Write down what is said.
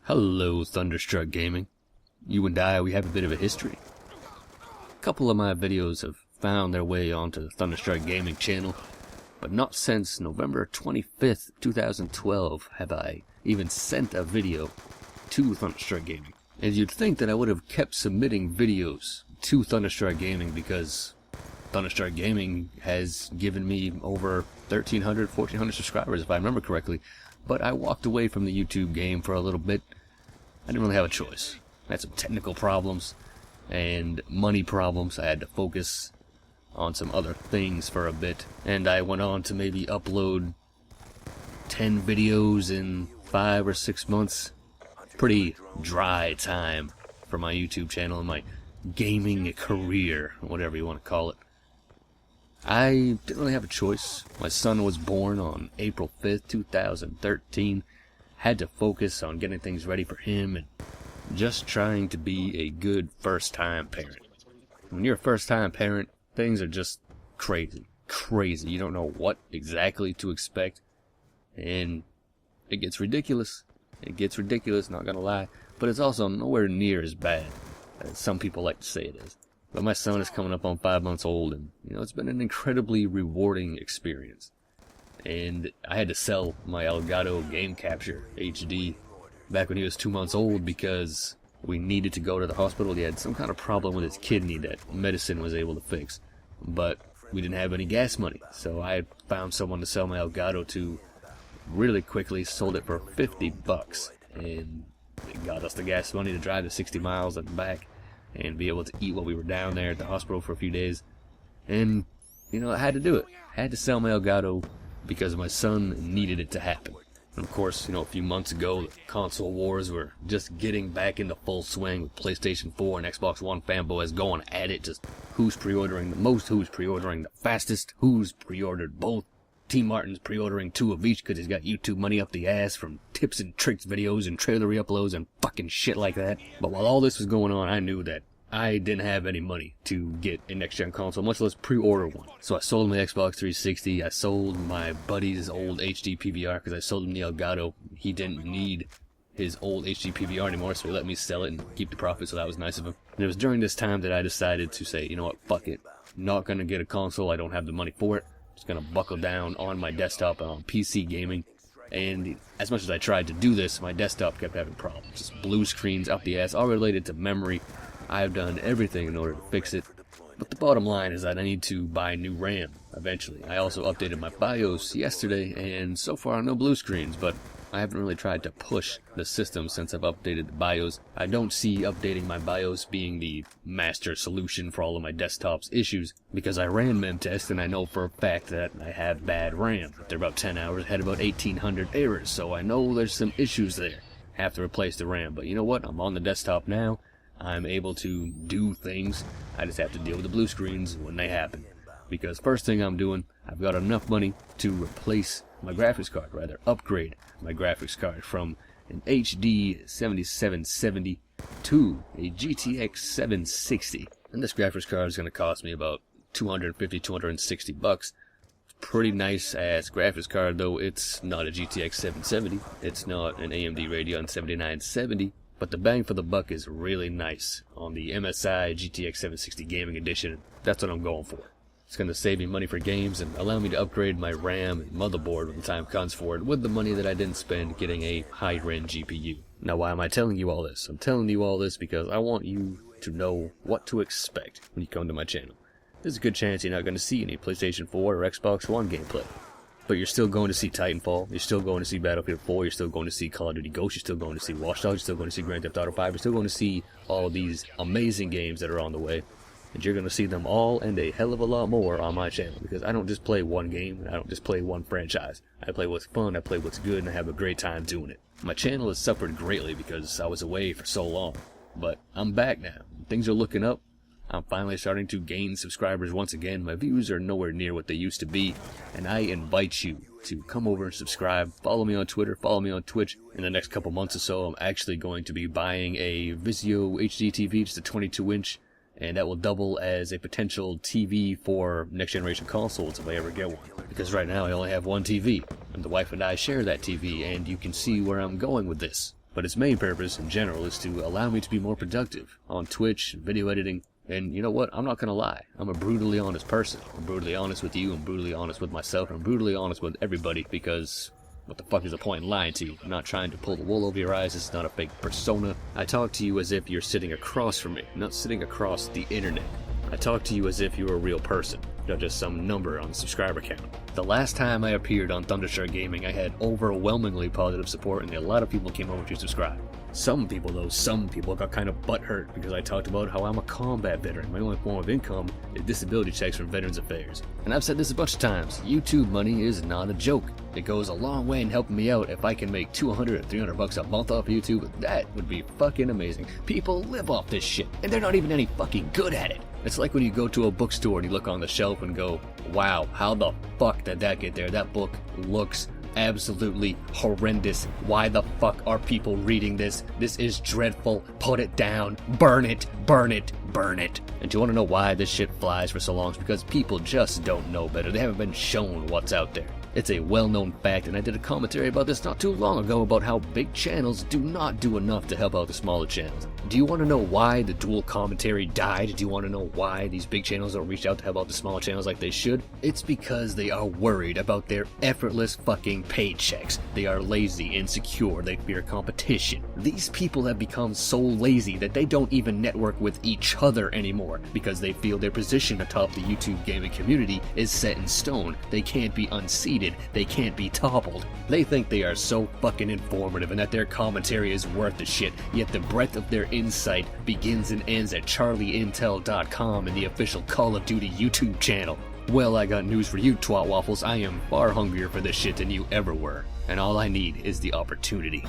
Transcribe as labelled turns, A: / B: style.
A: Hello, Thunderstruck Gaming. You and I, we have a bit of a history. A couple of my videos have found their way onto the Thunderstruck Gaming channel, but not since November 25th, 2012 have I even sent a video to Thunderstruck Gaming. And you'd think that I would have kept submitting videos to Thunderstruck Gaming because Thunderstruck Gaming has given me over 1,300, 1,400 subscribers, if I remember correctly. But I walked away from the YouTube game for a little bit. I didn't really have a choice. I had some technical problems and money problems. I had to focus on some other things for a bit. And I went on to maybe upload 10 videos in 5 or 6 months. Pretty dry time for my YouTube channel and my gaming career, whatever you want to call it. I didn't really have a choice. My son was born on April 5th, 2013. Had to focus on getting things ready for him and just trying to be a good first-time parent. When you're a first-time parent, things are just crazy. Crazy. You don't know what exactly to expect. And it gets ridiculous. It gets ridiculous, not gonna lie. But it's also nowhere near as bad as some people like to say it is. But my son is coming up on 5 months old, and it's been an incredibly rewarding experience. And I had to sell my Elgato Game Capture HD back when he was 2 months old because we needed to go to the hospital. He had some kind of problem with his kidney that medicine was able to fix. But we didn't have any gas money, so I found someone to sell my Elgato to really quickly, sold it for 50 bucks. And it got us the gas money to drive the 60 miles and back and be able to eat while we were down there at the hospital for a few days. And, I had to do it. I had to sell my Elgato because my son needed it to happen. And of course, a few months ago, the console wars were just getting back into full swing with PlayStation 4 and Xbox One fanboys going at it. Just who's pre-ordering the most, who's pre-ordering the fastest, who's pre-ordered both. T. Martin's pre-ordering 2 of each because he's got YouTube money up the ass from tips and tricks videos and trailer re-uploads and fucking shit like that. But while all this was going on, I knew that I didn't have any money to get a next-gen console, much less pre-order one. So I sold my Xbox 360, I sold my buddy's old HD PVR because I sold him the Elgato. He didn't need his old HD PVR anymore, so he let me sell it and keep the profit, so that was nice of him. And it was during this time that I decided to say, you know what, fuck it. I'm not gonna get a console, I don't have the money for it. Just gonna buckle down on my desktop and on PC gaming. And as much as I tried to do this, my desktop kept having problems. Just blue screens up the ass, all related to memory. I've done everything in order to fix it. But the bottom line is that I need to buy new RAM eventually. I also updated my BIOS yesterday, and so far no blue screens, but I haven't really tried to push the system since I've updated the BIOS. I don't see updating my BIOS being the master solution for all of my desktop's issues, because I ran memtest and I know for a fact that I have bad RAM. They're about 10 hours, had about 1,800 errors, so I know there's some issues there. Have to replace the RAM, but you know what? I'm on the desktop now. I'm able to do things. I just have to deal with the blue screens when they happen. Because first thing I'm doing, I've got enough money to replace my graphics card, rather upgrade my graphics card from an HD 7770 to a GTX 760. And this graphics card is going to cost me about 250, 260 bucks. Pretty nice ass graphics card, though it's not a GTX 770. It's not an AMD Radeon 7970. But the bang for the buck is really nice on the MSI GTX 760 Gaming Edition. That's what I'm going for. It's going to save me money for games and allow me to upgrade my RAM and motherboard when the time comes for it with the money that I didn't spend getting a high-end GPU. Now, why am I telling you all this? I'm telling you all this because I want you to know what to expect when you come to my channel. There's a good chance you're not going to see any PlayStation 4 or Xbox One gameplay. But you're still going to see Titanfall, you're still going to see Battlefield 4, you're still going to see Call of Duty Ghosts, you're still going to see Watch Dogs, you're still going to see Grand Theft Auto 5, you're still going to see all these amazing games that are on the way. And you're going to see them all and a hell of a lot more on my channel, because I don't just play one game, I don't just play one franchise. I play what's fun, I play what's good, and I have a great time doing it. My channel has suffered greatly because I was away for so long, but I'm back now. Things are looking up. I'm finally starting to gain subscribers once again. My views are nowhere near what they used to be, and I invite you to come over and subscribe. Follow me on Twitter, follow me on Twitch. In the next couple months or so, I'm actually going to be buying a Vizio HD TV, just a 22-inch, and that will double as a potential TV for next-generation consoles if I ever get one. Because right now I only have one TV, and the wife and I share that TV, and you can see where I'm going with this. But its main purpose in general is to allow me to be more productive on Twitch, video editing, and you know what? I'm not gonna lie. I'm a brutally honest person. I'm brutally honest with you, I'm brutally honest with myself, I'm brutally honest with everybody, because what the fuck is the point in lying to you? I'm not trying to pull the wool over your eyes, this is not a fake persona. I talk to you as if you're sitting across from me, not sitting across the internet. I talk to you as if you're a real person, not just some number on the subscriber count. The last time I appeared on Thunderstruck Gaming, I had overwhelmingly positive support and a lot of people came over to subscribe. Some people got kind of butthurt because I talked about how I'm a combat veteran. My only form of income is disability checks from Veterans Affairs. And I've said this a bunch of times, YouTube money is not a joke. It goes a long way in helping me out. If I can make $200 or $300 a month off YouTube, that would be fucking amazing. People live off this shit, and they're not even any fucking good at it. It's like when you go to a bookstore and you look on the shelf and go, wow, how the fuck did that get there? That book looks absolutely horrendous. Why the fuck are people reading this? This is dreadful. Put it down. Burn it. Burn it. Burn it. And do you want to know why this shit flies for so long? It's because people just don't know better. They haven't been shown what's out there. It's a well-known fact, and I did a commentary about this not too long ago about how big channels do not do enough to help out the smaller channels. Do you want to know why the dual commentary died? Do you want to know why these big channels don't reach out to help out the smaller channels like they should? It's because they are worried about their effortless fucking paychecks. They are lazy, insecure, they fear competition. These people have become so lazy that they don't even network with each other anymore because they feel their position atop the YouTube gaming community is set in stone. They can't be unseated. They can't be toppled. They think they are so fucking informative and that their commentary is worth the shit, yet the breadth of their insight begins and ends at charlieintel.com and the official Call of Duty YouTube channel. Well, I got news for you, twat waffles. I am far hungrier for this shit than you ever were, and all I need is the opportunity.